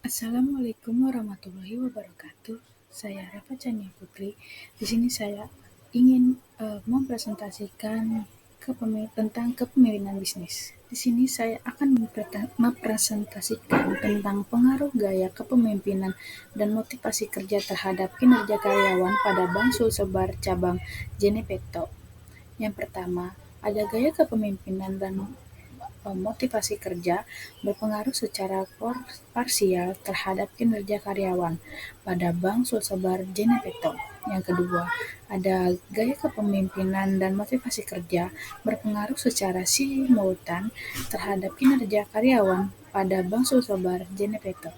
Assalamualaikum warahmatullahi wabarakatuh. Saya Rafa Chania Putri. Di sini saya ingin mempresentasikan tentang kepemimpinan bisnis. Di sini saya akan mempresentasikan tentang pengaruh gaya kepemimpinan dan motivasi kerja terhadap kinerja karyawan pada Bank Sulselbar Cabang Jenepeto. Yang pertama, ada gaya kepemimpinan dan motivasi kerja berpengaruh secara parsial terhadap kinerja karyawan pada Bank Sulselbar Jenepeto. Yang kedua, ada gaya kepemimpinan dan motivasi kerja berpengaruh secara simultan terhadap kinerja karyawan pada Bank Sulselbar Jenepeto.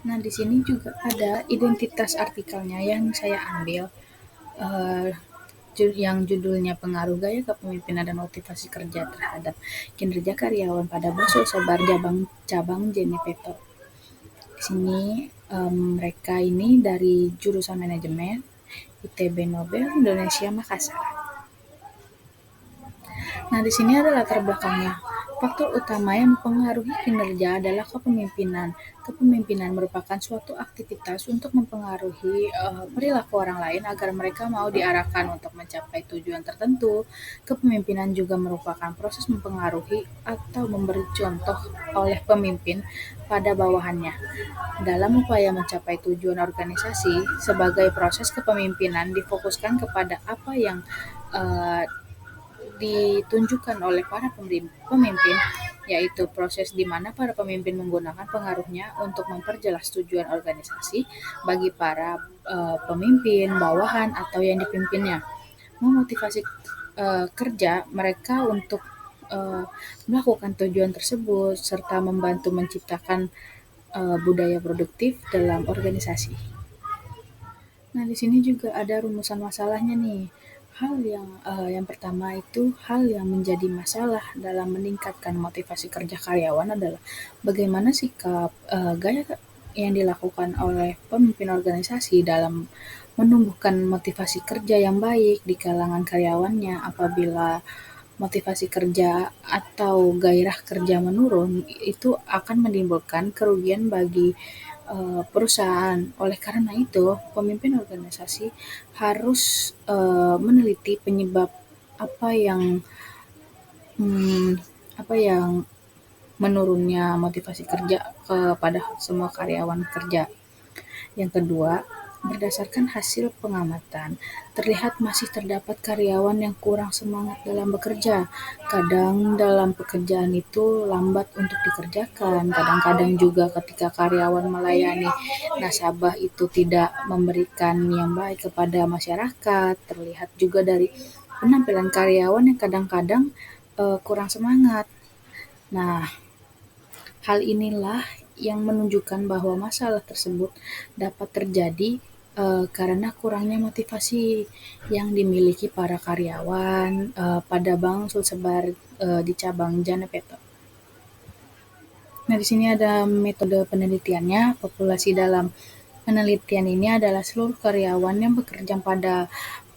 Nah, di sini juga ada identitas artikelnya yang saya ambil. Yang judulnya pengaruh gaya kepemimpinan dan motivasi kerja terhadap kinerja karyawan pada Bank Sulselbar Cabang Jenepeto. Di sini mereka ini dari jurusan manajemen ITB Nobel Indonesia Makassar. Nah, di sini ada latar belakangnya. Faktor utama yang mempengaruhi kinerja adalah kepemimpinan. Kepemimpinan merupakan suatu aktivitas untuk mempengaruhi perilaku orang lain agar mereka mau diarahkan untuk mencapai tujuan tertentu. Kepemimpinan juga merupakan proses mempengaruhi atau memberi contoh oleh pemimpin pada bawahannya dalam upaya mencapai tujuan organisasi. Sebagai proses kepemimpinan difokuskan kepada apa yang ditunjukkan oleh para pemimpin, yaitu proses di mana para pemimpin menggunakan pengaruhnya untuk memperjelas tujuan organisasi bagi para pemimpin, bawahan, atau yang dipimpinnya. Memotivasi kerja mereka untuk melakukan tujuan tersebut serta membantu menciptakan budaya produktif dalam organisasi. Nah, di sini juga ada rumusan masalahnya nih. Yang pertama itu hal yang menjadi masalah dalam meningkatkan motivasi kerja karyawan adalah bagaimana sikap gaya yang dilakukan oleh pemimpin organisasi dalam menumbuhkan motivasi kerja yang baik di kalangan karyawannya. Apabila motivasi kerja atau gairah kerja menurun, itu akan menimbulkan kerugian bagi perusahaan. Oleh karena itu, pemimpin organisasi harus meneliti penyebab apa yang apa yang menurunnya motivasi kerja kepada semua karyawan kerja. Yang kedua, berdasarkan hasil pengamatan, terlihat masih terdapat karyawan yang kurang semangat dalam bekerja. Kadang dalam pekerjaan itu lambat untuk dikerjakan, kadang-kadang juga ketika karyawan melayani nasabah itu tidak memberikan yang baik kepada masyarakat. Terlihat juga dari penampilan karyawan yang kadang-kadang kurang semangat. Nah, hal inilah yang menunjukkan bahwa masalah tersebut dapat terjadi karena kurangnya motivasi yang dimiliki para karyawan pada Bank Sulselbar di cabang Jenepeto. Nah, di sini ada metode penelitiannya. Populasi dalam penelitian ini adalah seluruh karyawan yang bekerja pada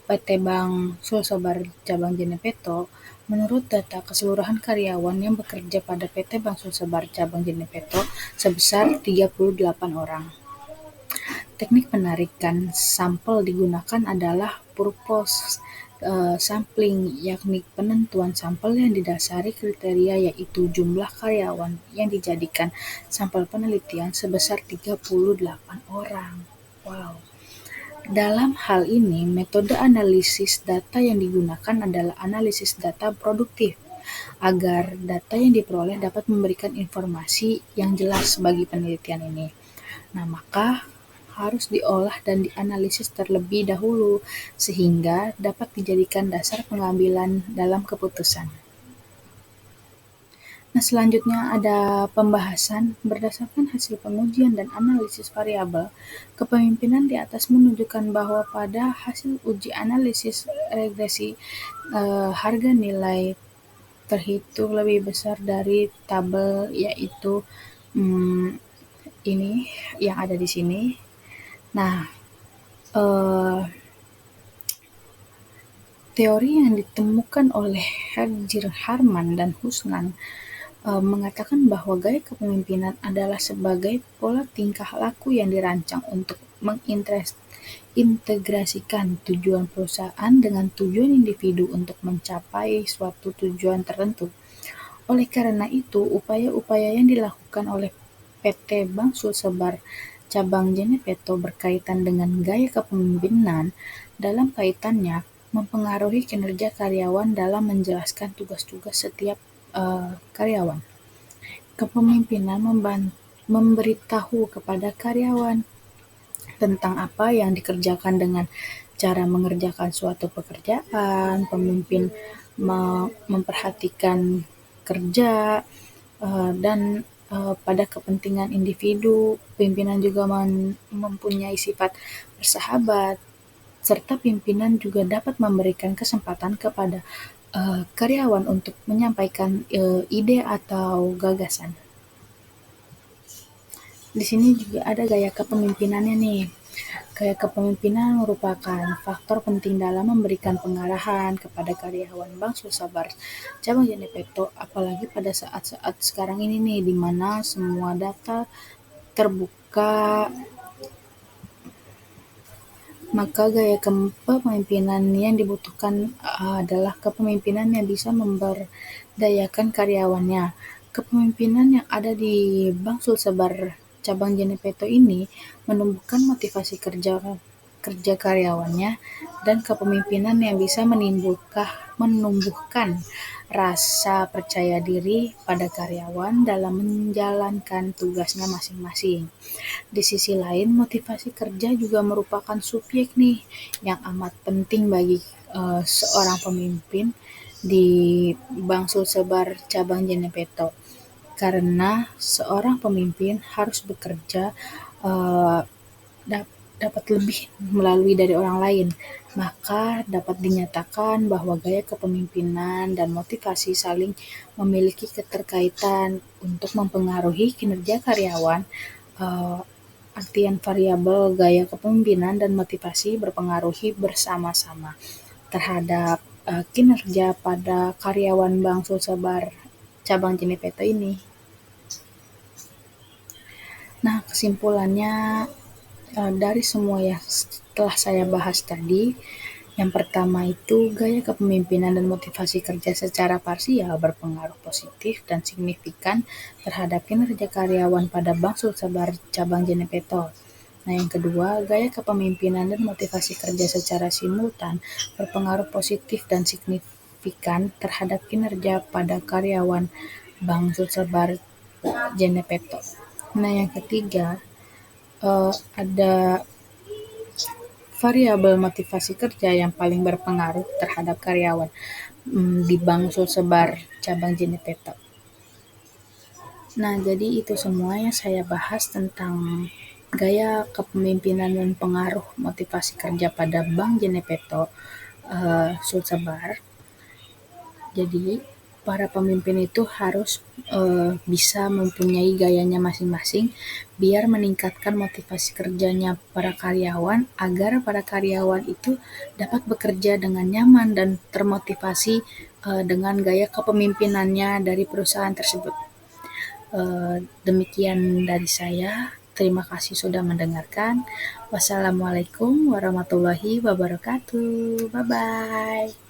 PT Bank Sulselbar Cabang Jenepeto. Menurut data keseluruhan karyawan yang bekerja pada PT Bank Sulselbar Cabang Jenepeto sebesar 38 orang. Teknik penarikan sampel digunakan adalah purpose sampling, yakni penentuan sampel yang didasari kriteria yaitu jumlah karyawan yang dijadikan sampel penelitian sebesar 38 orang. Wow. Dalam hal ini, metode analisis data yang digunakan adalah analisis data produktif, agar data yang diperoleh dapat memberikan informasi yang jelas bagi penelitian ini. Nah, maka harus diolah dan dianalisis terlebih dahulu, sehingga dapat dijadikan dasar pengambilan dalam keputusan. Nah, selanjutnya ada pembahasan berdasarkan hasil pengujian dan analisis variabel. Kepemimpinan di atas menunjukkan bahwa pada hasil uji analisis regresi harga nilai terhitung lebih besar dari tabel, yaitu ini yang ada di sini. Nah, teori yang ditemukan oleh Herjir Harman dan Husnan mengatakan bahwa gaya kepemimpinan adalah sebagai pola tingkah laku yang dirancang untuk mengintegrasikan tujuan perusahaan dengan tujuan individu untuk mencapai suatu tujuan tertentu. Oleh karena itu, upaya-upaya yang dilakukan oleh PT Bank Sulselbar Cabang Jenepeto berkaitan dengan gaya kepemimpinan dalam kaitannya mempengaruhi kinerja karyawan dalam menjelaskan tugas-tugas setiap karyawan. Kepemimpinan memberitahu kepada karyawan tentang apa yang dikerjakan dengan cara mengerjakan suatu pekerjaan. Pemimpin memperhatikan kerja dan pada kepentingan individu. Pimpinan juga mempunyai sifat bersahabat, serta pimpinan juga dapat memberikan kesempatan kepada karyawan untuk menyampaikan ide atau gagasan. Di sini juga ada gaya kepemimpinannya nih. Gaya kepemimpinan merupakan faktor penting dalam memberikan pengarahan kepada karyawan Bank Sulselbar Cabang Jenepeto, apalagi pada saat-saat sekarang ini nih, di mana semua data terbuka. Maka gaya kepemimpinan yang dibutuhkan adalah kepemimpinan yang bisa memberdayakan karyawannya. Kepemimpinan yang ada di Bank Sulselbar Cabang Jenepeto ini menumbuhkan motivasi kerja karyawannya dan kepemimpinan yang bisa menumbuhkan rasa percaya diri pada karyawan dalam menjalankan tugasnya masing-masing. Di sisi lain, motivasi kerja juga merupakan subjek nih yang amat penting bagi seorang pemimpin di Bank Sulselbar Cabang Jenepeto, karena seorang pemimpin harus bekerja dapat lebih melalui dari orang lain. Maka dapat dinyatakan bahwa gaya kepemimpinan dan motivasi saling memiliki keterkaitan untuk mempengaruhi kinerja karyawan. Artian variabel gaya kepemimpinan dan motivasi berpengaruhi bersama-sama terhadap kinerja pada karyawan Bank Sulselbar Cabang Jenepeto ini. Nah, kesimpulannya dari semua yang telah saya bahas tadi, yang pertama itu gaya kepemimpinan dan motivasi kerja secara parsial berpengaruh positif dan signifikan terhadap kinerja karyawan pada Bank Sulselbar Cabang Jenepeto. Nah, yang kedua, gaya kepemimpinan dan motivasi kerja secara simultan berpengaruh positif dan signifikan terhadap kinerja pada karyawan Bank Sulselbar Jenepeto. Nah, yang ketiga, ada variabel motivasi kerja yang paling berpengaruh terhadap karyawan di Bank Sulselbar Cabang Jenepeto. Nah, jadi itu semua yang saya bahas tentang gaya kepemimpinan dan pengaruh motivasi kerja pada Bank Jenepeto Sulselbar. Jadi, para pemimpin itu harus bisa mempunyai gayanya masing-masing biar meningkatkan motivasi kerjanya para karyawan agar para karyawan itu dapat bekerja dengan nyaman dan termotivasi dengan gaya kepemimpinannya dari perusahaan tersebut. Demikian dari saya. Terima kasih sudah mendengarkan. Wassalamualaikum warahmatullahi wabarakatuh. Bye-bye.